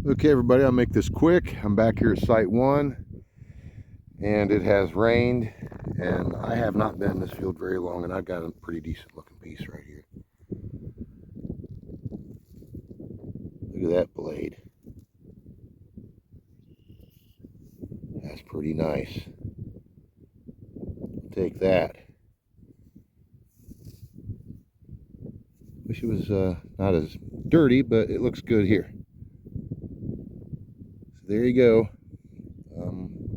Okay, everybody, I'll make this quick. I'm back here at site 1, and it has rained, and I have not been in this field very long, and I've got a pretty decent looking piece right here. Look at that blade. That's pretty nice. Take that. Wish it was not as dirty, but it looks good here. So there you go.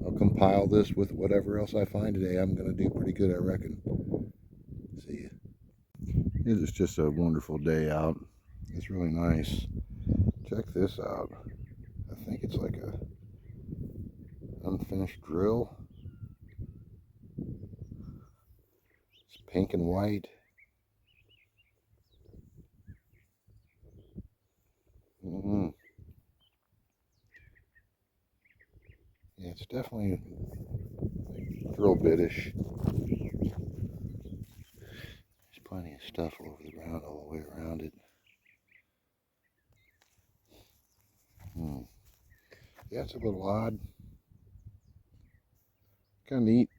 I'll compile this with whatever else I find today. I'm going to do pretty good, I reckon. See ya. It is just a wonderful day out. It's really nice. Check this out. I think it's like a unfinished drill. It's pink and white. Yeah, it's definitely drill bitish. There's plenty of stuff over the ground all the way around it. Yeah, it's a little odd. Kind of neat.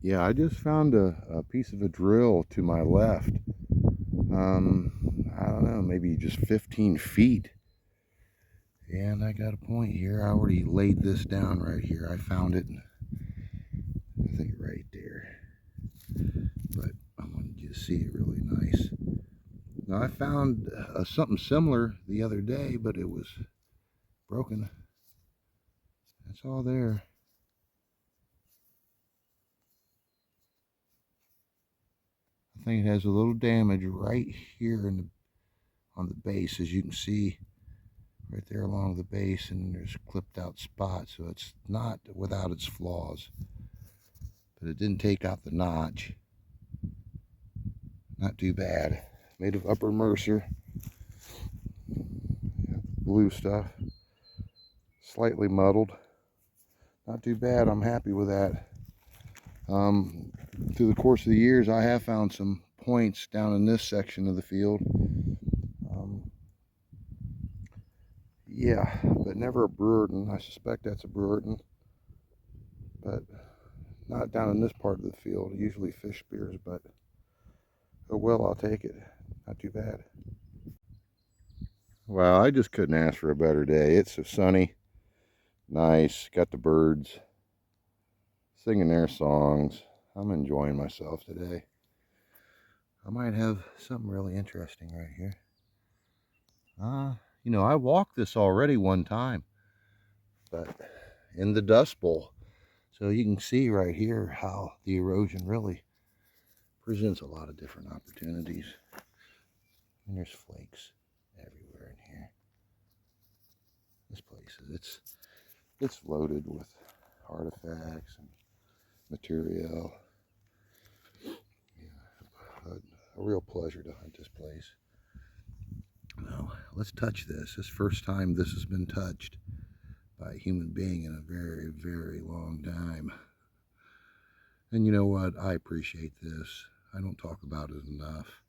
Yeah, I just found a piece of a drill to my left. I don't know, maybe just 15 feet. And I got a point here. I already laid this down right here. I found it, I think right there. But I wanted you to see it really nice. Now I found something similar the other day, but it was broken. That's all there. I think it has a little damage right here on the base, as you can see right there along the base, and there's clipped out spots, so it's not without its flaws. But it didn't take out the notch. Not too bad. Made of upper Mercer. Blue stuff. Slightly muddled. Not too bad. I'm happy with that. Through the course of the years, I have found some points down in this section of the field. Yeah, but never a Brewerton. I suspect that's a Brewerton, but not down in this part of the field. Usually fish spears, but oh well, I'll take it. Not too bad. Well, I just couldn't ask for a better day. It's so sunny, nice, got the birds singing their songs. I'm enjoying myself today. I might have something really interesting right here. You know, I walked this already one time, but in the Dust Bowl. So you can see right here how the erosion really presents a lot of different opportunities. And there's flakes everywhere in here. This place it's loaded with artifacts and material. Yeah, a real pleasure to hunt this place. Now, let's touch this. This first time this has been touched by a human being in a very, very long time. And you know what? I appreciate this. I don't talk about it enough.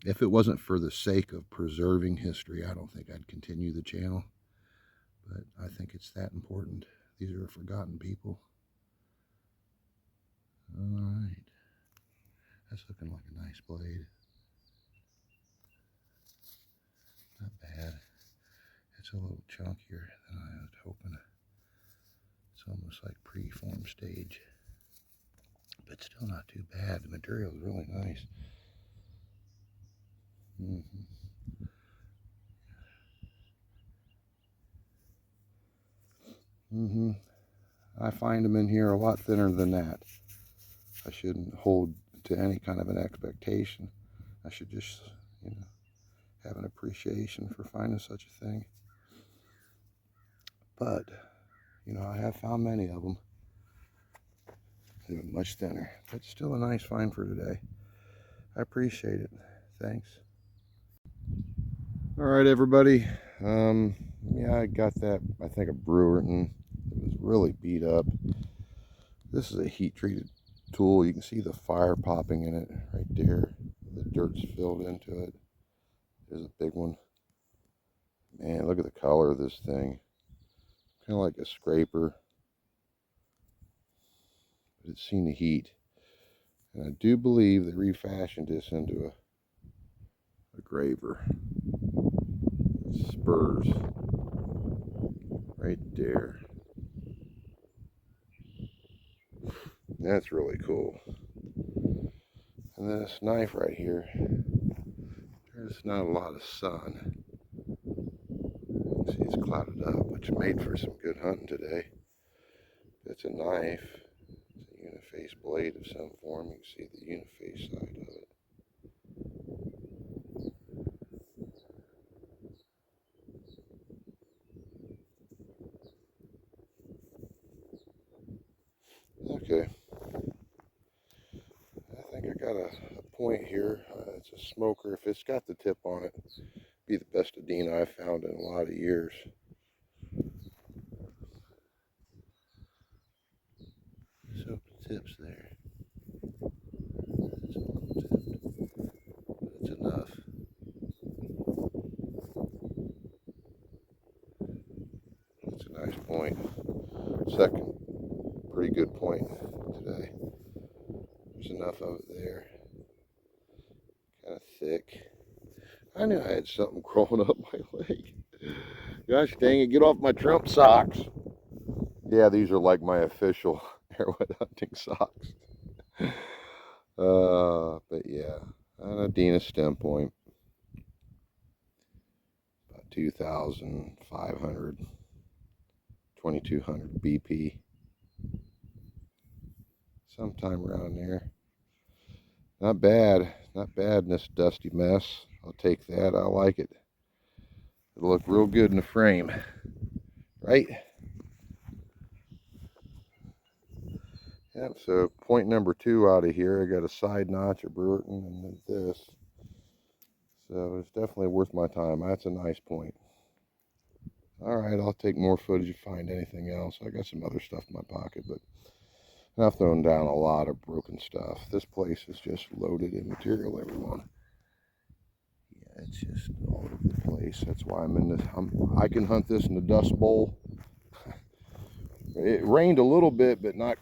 If it wasn't for the sake of preserving history, I don't think I'd continue the channel. But I think it's that important. These are forgotten people. All right. That's looking like a nice blade. Not bad. It's a little chunkier than I was hoping. It's almost like pre-form stage. But still not too bad. The material is really nice. I find them in here a lot thinner than that. I shouldn't hold to any kind of an expectation. I should just, you know, have an appreciation for finding such a thing. But, you know, I have found many of them. They're much thinner, but still a nice find for today. I appreciate it. Thanks. All right, everybody. Yeah, I got that, I think, a Brewerton. It was really beat up. This is a heat-treated tool. You can see the fire popping in it right there. The dirt's filled into it. There's a big one. Man, look at the color of this thing. Kind of like a scraper, but it's seen the heat. And I do believe they refashioned this into a graver. Spurs right there. That's really cool. And then this knife right here, there's not a lot of sun. See, it's clouded up, which made for some good hunting today. It's a knife. It's a uniface blade of some form. You can see the uniface side of it. Okay. I think I got a point here. It's a smoker. If it's got the tip on it, it'd be the best Adena I've found in a lot of years. So the tip's there. It's enough. It's a nice point. Second pretty good point today. There's enough of it there. Kind of thick. I knew I had something crawling up my leg. Gosh dang it, get off my Trump socks. Yeah, these are like my official arrowhead hunting socks. But yeah, an Adena stem point. About 2,500, 2,200 BP. Sometime around there. Not bad. Not bad in this dusty mess. I'll take that. I like it. It'll look real good in the frame. Right? Yep, so point number 2 out of here. I got a side notch, a Brewerton, and then this. So it's definitely worth my time. That's a nice point. Alright, I'll take more footage if I find anything else. I got some other stuff in my pocket, but I've thrown down a lot of broken stuff. This place is just loaded in material, everyone. Yeah, it's just all over the place. That's why I'm in this. I can hunt this in the Dust Bowl. It rained a little bit, but not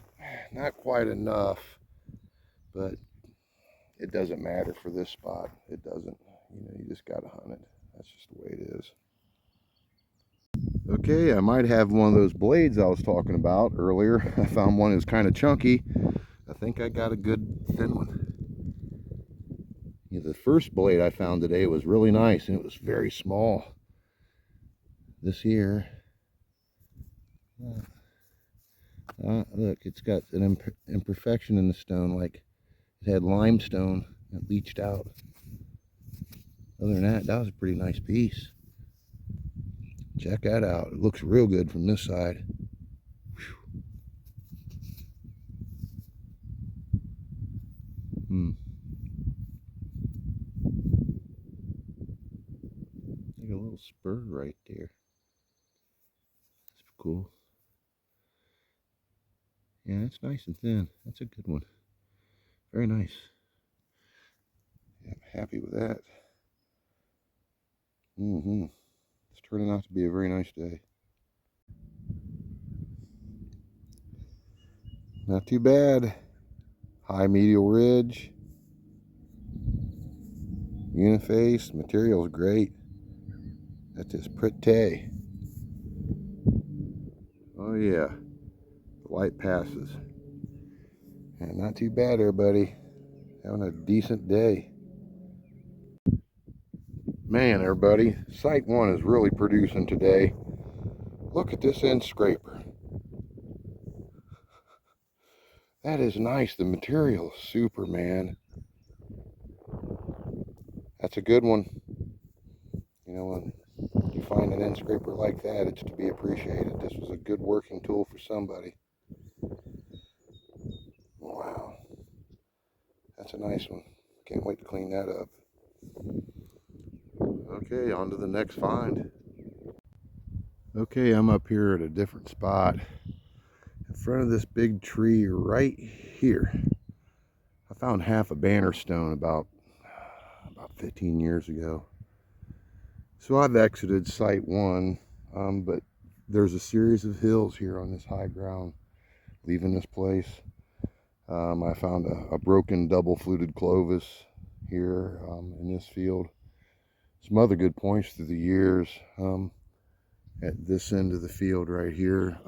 quite enough. But it doesn't matter for this spot. It doesn't. You just gotta hunt it. That's just the way it is. Okay, I might have one of those blades I was talking about earlier. I found one that's kind of chunky. I think I got a good thin one. The first blade I found today was really nice, and it was very small. This here, look, it's got an imperfection in the stone, like it had limestone that leached out. Other than that, that was a pretty nice piece. Check that out. It looks real good from this side. Like a little spur right there. That's cool. Yeah, it's nice and thin. That's a good one. Very nice. Yeah, I'm happy with that. It's turning out to be a very nice day. Not too bad. High medial ridge. Uniface. Material's great. That's just pretty. Oh yeah. The light passes. And not too bad, everybody. Having a decent day. Man, everybody, Site 1 is really producing today. Look at this end scraper. That is nice. The material is super, man. That's a good one. You know, when you find an end scraper like that, it's to be appreciated. This was a good working tool for somebody. Wow. That's a nice one. Can't wait to clean that up. Okay, on to the next find. Okay, I'm up here at a different spot. In front of this big tree right here. I found half a banner stone about 15 years ago. So I've exited site one, but there's a series of hills here on this high ground leaving this place. I found a broken double fluted Clovis here in this field. Some other good points through the years. At this end of the field right here,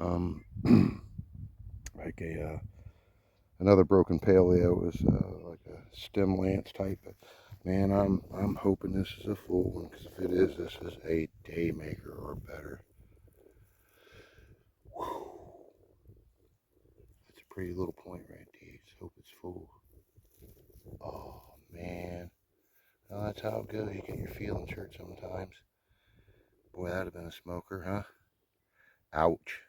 like another broken paleo was like a stem lance type. But man, I'm hoping this is a full one, because if it is, this is a day maker or better. Whew. That's a pretty little point right there. Let's hope it's full. Oh man, well, that's how it goes. You get your feelings hurt sometimes. Boy, that'd have been a smoker, huh? Ouch.